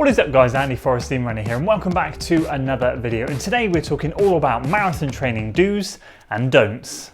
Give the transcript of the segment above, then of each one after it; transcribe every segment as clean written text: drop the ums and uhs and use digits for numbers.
What is up guys, Andy Forrest Runner here and welcome back to another video, and today we're talking all about marathon training do's and don'ts.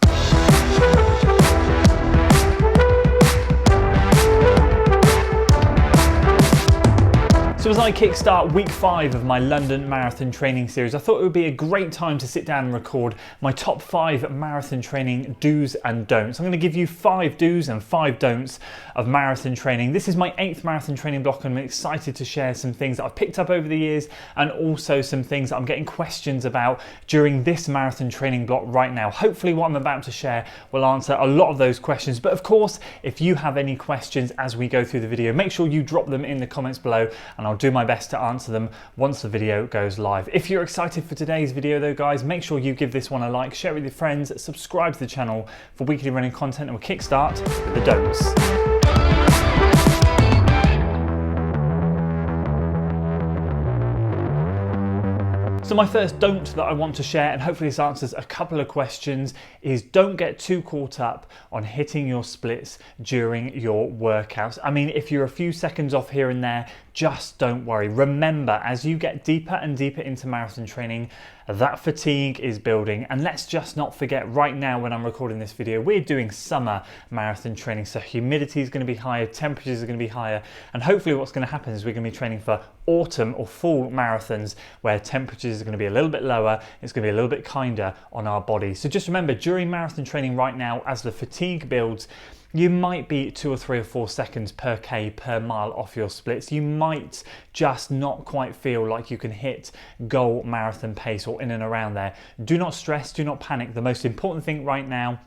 So as I kickstart week 5 of my London marathon training series, I thought it would be a great time to sit down and record my top 5 marathon training do's and don'ts. I'm going to give you 5 do's and 5 don'ts of marathon training. This is my 8th marathon training block and I'm excited to share some things that I've picked up over the years and also some things that I'm getting questions about during this marathon training block right now. Hopefully what I'm about to share will answer a lot of those questions, but of course if you have any questions as we go through the video, make sure you drop them in the comments below and I'll do my best to answer them once the video goes live. If you're excited for today's video though guys, make sure you give this one a like, share it with your friends, subscribe to the channel for weekly running content, and we'll kickstart with the don'ts. So my first don't that I want to share, and hopefully this answers a couple of questions, is don't get too caught up on hitting your splits during your workouts. I mean, if you're a few seconds off here and there, just don't worry. Remember, as you get deeper and deeper into marathon training, that fatigue is building. And let's just not forget, right now when I'm recording this video, we're doing summer marathon training. So humidity is going to be higher, temperatures are going to be higher. And hopefully what's going to happen is we're going to be training for autumn or fall marathons where temperatures are going to be a little bit lower. It's going to be a little bit kinder on our body. So just remember, during marathon training right now, as the fatigue builds, you might be 2 or 3 or 4 seconds per K per mile off your splits. You might just not quite feel like you can hit goal marathon pace or in and around there. Do not stress, do not panic. The most important thing right now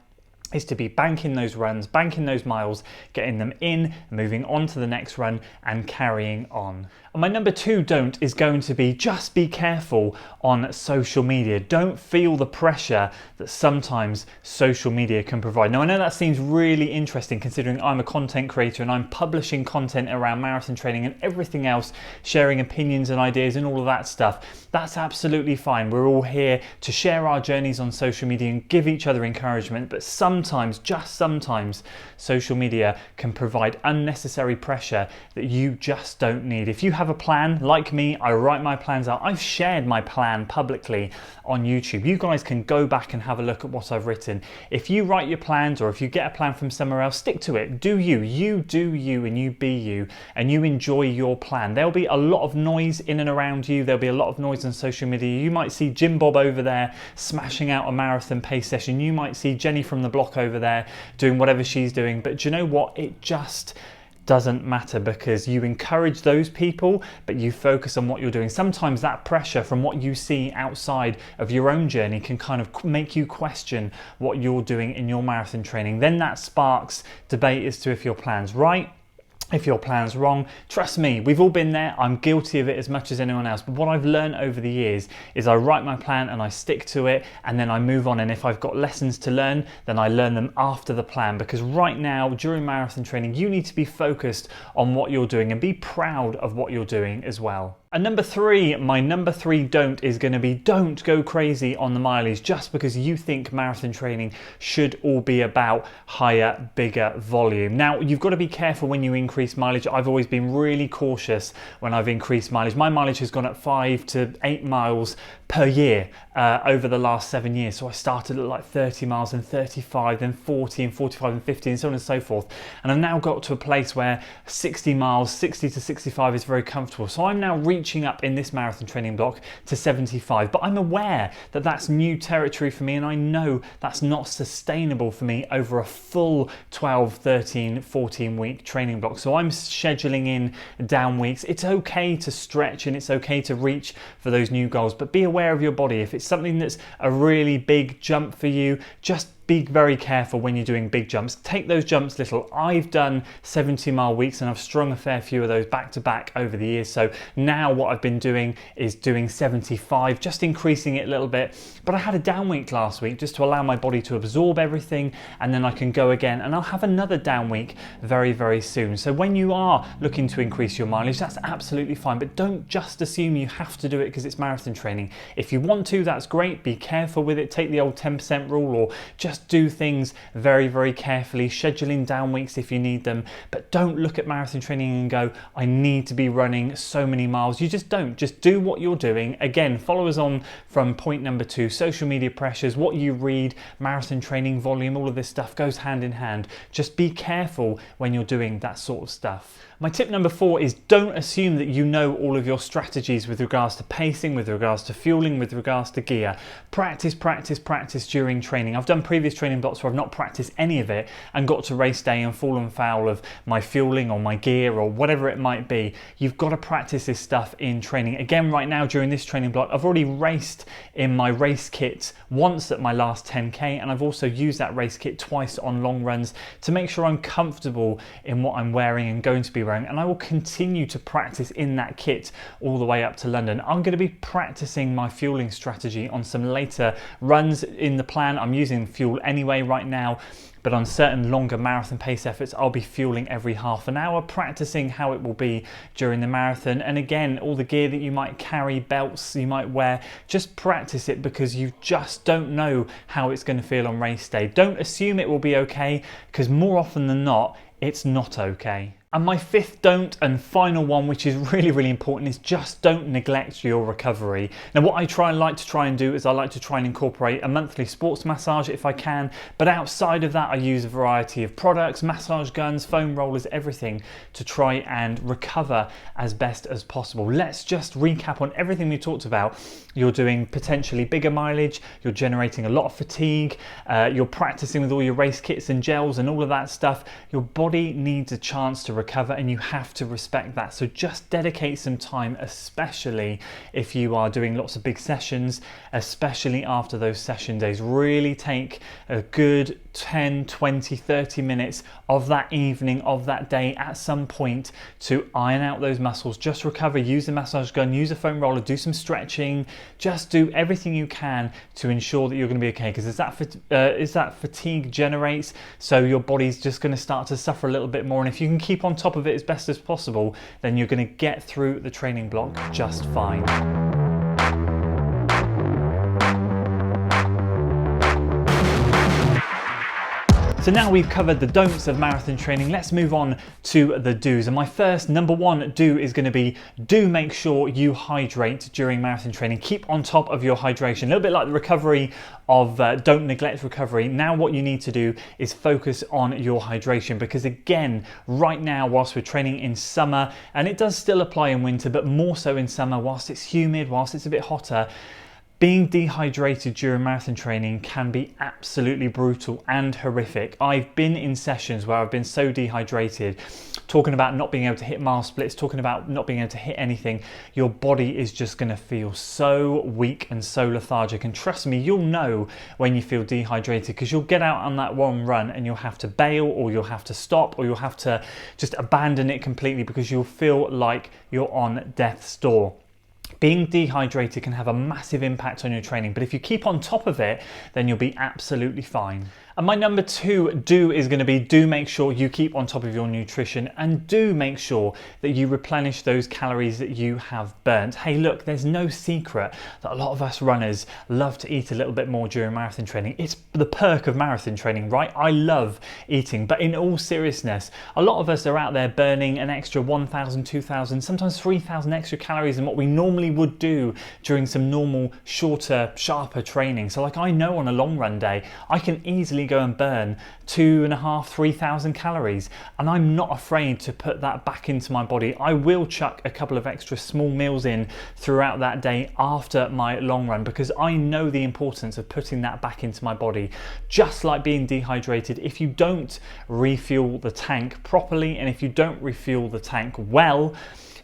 is to be banking those runs, banking those miles, getting them in, moving on to the next run and carrying on. And my number 2 don't is going to be just be careful on social media. Don't feel the pressure that sometimes social media can provide. Now I know that seems really interesting considering I'm a content creator and I'm publishing content around marathon training and everything else, sharing opinions and ideas and all of that stuff. That's absolutely fine. We're all here to share our journeys on social media and give each other encouragement, but sometimes, just sometimes, social media can provide unnecessary pressure that you just don't need. If you have a plan, like me, I write my plans out. I've shared my plan publicly on YouTube. You guys can go back and have a look at what I've written. If you write your plans or if you get a plan from somewhere else, stick to it. Do you. You do you and you be you and you enjoy your plan. There'll be a lot of noise in and around you. There'll be a lot of noise on social media. You might see Jim Bob over there smashing out a marathon pace session. You might see Jenny from the block over there doing whatever she's doing. But do you know what? It just doesn't matter because you encourage those people, but you focus on what you're doing. Sometimes that pressure from what you see outside of your own journey can kind of make you question what you're doing in your marathon training. Then that sparks debate as to if your plan's right, if your plan's wrong. Trust me, we've all been there. I'm guilty of it as much as anyone else. But what I've learned over the years is I write my plan and I stick to it and then I move on. And if I've got lessons to learn, then I learn them after the plan. Because right now, during marathon training, you need to be focused on what you're doing and be proud of what you're doing as well. And number 3, my number 3 don't is going to be don't go crazy on the mileage just because you think marathon training should all be about higher, bigger volume. Now, you've got to be careful when you increase mileage. I've always been really cautious when I've increased mileage. My mileage has gone up 5 to 8 miles per year over the last 7 years. So I started at like 30 miles and 35, then 40 and 45 and 50 and so on and so forth. And I've now got to a place where 60 miles, 60 to 65 is very comfortable. So I'm now reaching up in this marathon training block to 75, but I'm aware that that's new territory for me and I know that's not sustainable for me over a full 12, 13, 14 week training block. So I'm scheduling in down weeks. It's okay to stretch and it's okay to reach for those new goals, but be aware of your body. If it's something that's a really big jump for you, just be very careful when you're doing big jumps. Take those jumps little. I've done 70-mile weeks and I've strung a fair few of those back to back over the years. So now what I've been doing is doing 75, just increasing it a little bit. But I had a down week last week just to allow my body to absorb everything, and then I can go again, and I'll have another down week very, very soon. So when you are looking to increase your mileage, that's absolutely fine, but don't just assume you have to do it because it's marathon training. If you want to, that's great. Be careful with it. Take the old 10% rule, or just just do things very, very carefully, scheduling down weeks if you need them, but don't look at marathon training and go, I need to be running so many miles. You just don't. Just do what you're doing. Again, follow us on from point number 2, social media pressures, what you read, marathon training volume, all of this stuff goes hand in hand. Just be careful when you're doing that sort of stuff. My tip number 4 is don't assume that you know all of your strategies with regards to pacing, with regards to fueling, with regards to gear. Practice, practice, practice during training. I've done previous training blocks where I've not practiced any of it and got to race day and fallen foul of my fueling or my gear or whatever it might be. You've got to practice this stuff in training. Again, right now during this training block, I've already raced in my race kit once at my last 10K, and I've also used that race kit twice on long runs to make sure I'm comfortable in what I'm wearing and going to be wearing, and I will continue to practice in that kit all the way up to London. I'm going to be practicing my fueling strategy on some later runs in the plan. I'm using fuel anyway right now, but on certain longer marathon pace efforts, I'll be fueling every half an hour, practicing how it will be during the marathon. And again, all the gear that you might carry, belts you might wear, just practice it because you just don't know how it's going to feel on race day. Don't assume it will be okay, because more often than not, it's not okay. And my 5th don't and final one, which is really, really important, is just don't neglect your recovery. Now, what I like to try and do is I like to try and incorporate a monthly sports massage if I can, but outside of that, I use a variety of products, massage guns, foam rollers, everything to try and recover as best as possible. Let's just recap on everything we talked about. You're doing potentially bigger mileage, you're generating a lot of fatigue, you're practicing with all your race kits and gels and all of that stuff. Your body needs a chance to recover, and you have to respect that. So just dedicate some time, especially if you are doing lots of big sessions, especially after those session days. Really take a good 10, 20, 30 minutes of that evening, of that day at some point to iron out those muscles. Just recover, use a massage gun, use a foam roller, do some stretching, just do everything you can to ensure that you're going to be okay, because as that fatigue generates, so your body's just going to start to suffer a little bit more, and if you can keep on top of it as best as possible, then you're going to get through the training block just fine. So now we've covered the don'ts of marathon training, let's move on to the do's. And my first, number 1 do is going to be, do make sure you hydrate during marathon training. Keep on top of your hydration. A little bit like the recovery of don't neglect recovery. Now what you need to do is focus on your hydration, because again, right now, whilst we're training in summer, and it does still apply in winter, but more so in summer, whilst it's humid, whilst it's a bit hotter, being dehydrated during marathon training can be absolutely brutal and horrific. I've been in sessions where I've been so dehydrated, talking about not being able to hit mile splits, talking about not being able to hit anything. Your body is just going to feel so weak and so lethargic. And trust me, you'll know when you feel dehydrated, because you'll get out on that one run and you'll have to bail, or you'll have to stop, or you'll have to just abandon it completely because you'll feel like you're on death's door. Being dehydrated can have a massive impact on your training, but if you keep on top of it, then you'll be absolutely fine. And my number 2 do is going to be, do make sure you keep on top of your nutrition, and do make sure that you replenish those calories that you have burnt. Hey, look, there's no secret that a lot of us runners love to eat a little bit more during marathon training. It's the perk of marathon training, right? I love eating, but in all seriousness, a lot of us are out there burning an extra 1,000, 2,000, sometimes 3,000 extra calories than what we normally would do during some normal, shorter, sharper training. So like, I know on a long run day, I can easily go and burn 2,500, 3,000 calories, and I'm not afraid to put that back into my body. I will chuck a couple of extra small meals in throughout that day after my long run, because I know the importance of putting that back into my body. Just like being dehydrated, if you don't refuel the tank properly, and if you don't refuel the tank well,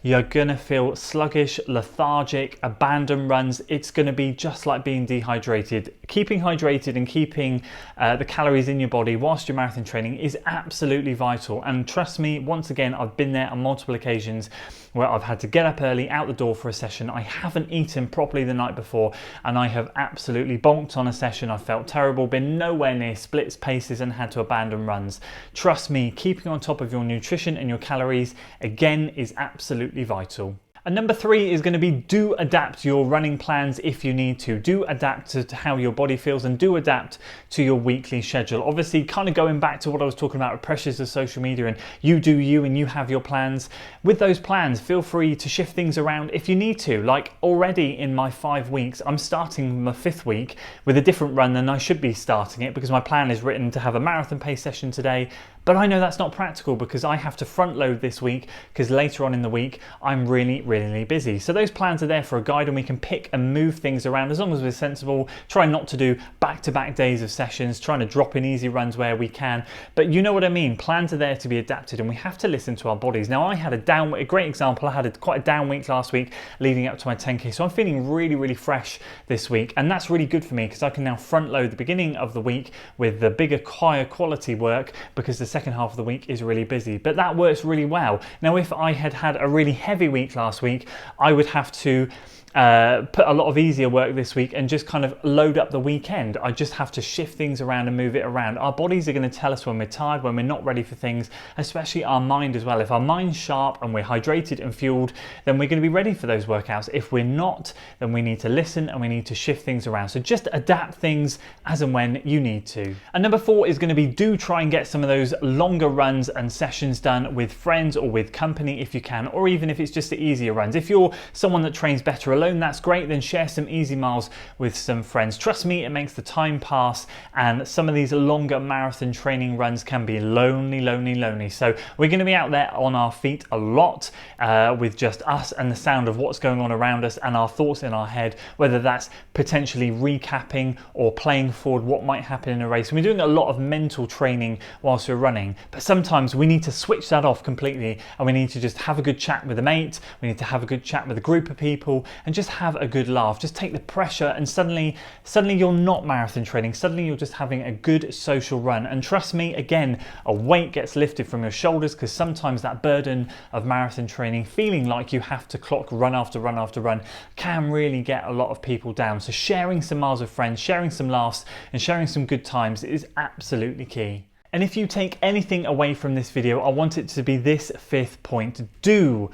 you're going to feel sluggish, lethargic, abandon runs. It's going to be just like being dehydrated. Keeping hydrated and keeping the calories in your body whilst you're marathon training is absolutely vital. And trust me, once again, I've been there on multiple occasions where I've had to get up early, out the door for a session. I haven't eaten properly the night before, and I have absolutely bonked on a session. I felt terrible, been nowhere near splits, paces, and had to abandon runs. Trust me, keeping on top of your nutrition and your calories, again, is absolutely vital. And number 3 is going to be do adapt your running plans if you need to. Do adapt to how your body feels and do adapt to your weekly schedule. Obviously, kind of going back to what I was talking about with pressures of social media, and you do you and you have your plans. With those plans, feel free to shift things around if you need to. Like already in my 5 weeks, I'm starting my 5th week with a different run than I should be starting it, because my plan is written to have a marathon pace session today. But I know that's not practical because I have to front load this week, because later on in the week I'm really busy. So those plans are there for a guide, and we can pick and move things around as long as we're sensible. Try not to do back-to-back days of sessions, trying to drop in easy runs where we can. But you know what I mean, plans are there to be adapted, and we have to listen to our bodies. Now I had a great example, I had quite a down week last week leading up to my 10k, so I'm feeling really fresh this week, and that's really good for me because I can now front load the beginning of the week with the bigger, higher quality work, because the second half of the week is really busy. But that works really well. Now if I had a really heavy week last week, I would have to put a lot of easier work this week and just kind of load up the weekend. I just have to shift things around and move it around. Our bodies are going to tell us when we're tired, when we're not ready for things, especially our mind as well. If our mind's sharp and we're hydrated and fueled, then we're going to be ready for those workouts. If we're not, then we need to listen and we need to shift things around. So just adapt things as and when you need to. And number 4 is going to be do try and get some of those longer runs and sessions done with friends or with company if you can, or even if it's just the easier runs. If you're someone that trains better alone, that's great, then share some easy miles with some friends. Trust me, it makes the time pass, and some of these longer marathon training runs can be lonely. So we're going to be out there on our feet a lot with just us and the sound of what's going on around us and our thoughts in our head, whether that's potentially recapping or playing forward what might happen in a race. And we're doing a lot of mental training whilst we're running, but sometimes we need to switch that off completely, and we need to just have a good chat with a mate, we need to have a good chat with a group of people, and just have a good laugh. Just take the pressure, and suddenly you're not marathon training, suddenly you're just having a good social run. And trust me, again, a weight gets lifted from your shoulders, because sometimes that burden of marathon training, feeling like you have to clock run after run after run, can really get a lot of people down. So sharing some miles with friends, sharing some laughs and sharing some good times is absolutely key. And if you take anything away from this video, I want it to be this 5th point. Do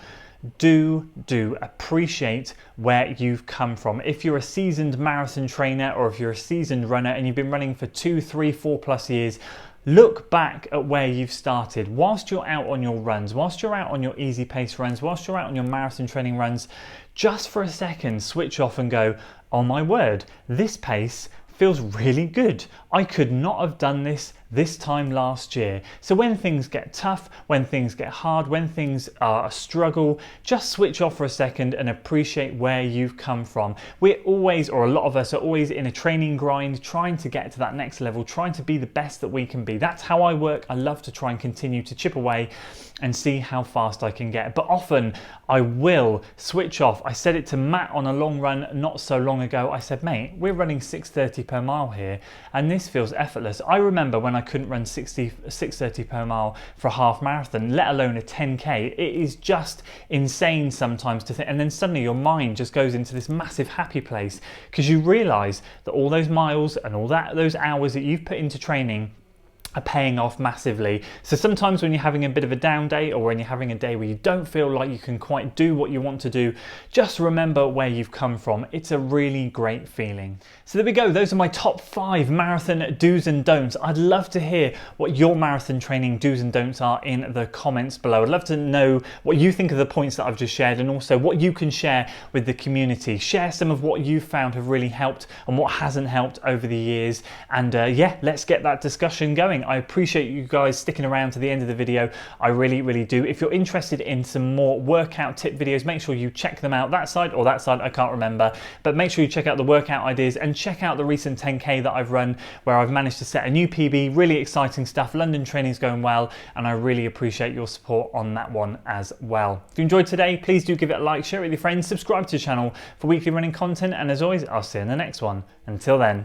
appreciate where you've come from. If you're a seasoned marathon trainer, or if you're a seasoned runner and you've been running for 2, 3, 4+ years, look back at where you've started. Whilst you're out on your runs, whilst you're out on your easy pace runs, whilst you're out on your marathon training runs, just for a second switch off and go, oh my word, this pace feels really good. I could not have done this time last year. So when things get tough, when things get hard, when things are a struggle, just switch off for a second and appreciate where you've come from. We're always, or a lot of us are always, in a training grind, trying to get to that next level, trying to be the best that we can be. That's how I work. I love to try and continue to chip away and see how fast I can get. But often I will switch off. I said it to Matt on a long run not so long ago. I said, mate, we're running 6:30 per mile here, and this feels effortless. I remember when I couldn't run 6:30 per mile for a half marathon, let alone a 10k. It is just insane sometimes to think, and then suddenly your mind just goes into this massive happy place, because you realize that all those miles and all those hours that you've put into training are paying off massively. So sometimes when you're having a bit of a down day, or when you're having a day where you don't feel like you can quite do what you want to do, just remember where you've come from. It's a really great feeling. So there we go. Those are my top 5 marathon do's and don'ts. I'd love to hear what your marathon training do's and don'ts are in the comments below. I'd love to know what you think of the points that I've just shared, and also what you can share with the community. Share some of what you've found have really helped and what hasn't helped over the years. And yeah, let's get that discussion going. I appreciate you guys sticking around to the end of the video. I really do. If you're interested in some more workout tip videos, make sure you check them out. That side or that side, I can't remember, but make sure you check out the workout ideas and check out the recent 10k that I've run, where I've managed to set a new PB. Really exciting stuff. London training's going well, and I really appreciate your support on that one as well. If you enjoyed today, please do give it a like, share it with your friends, subscribe to the channel for weekly running content, and as always, I'll see you in the next one. Until then.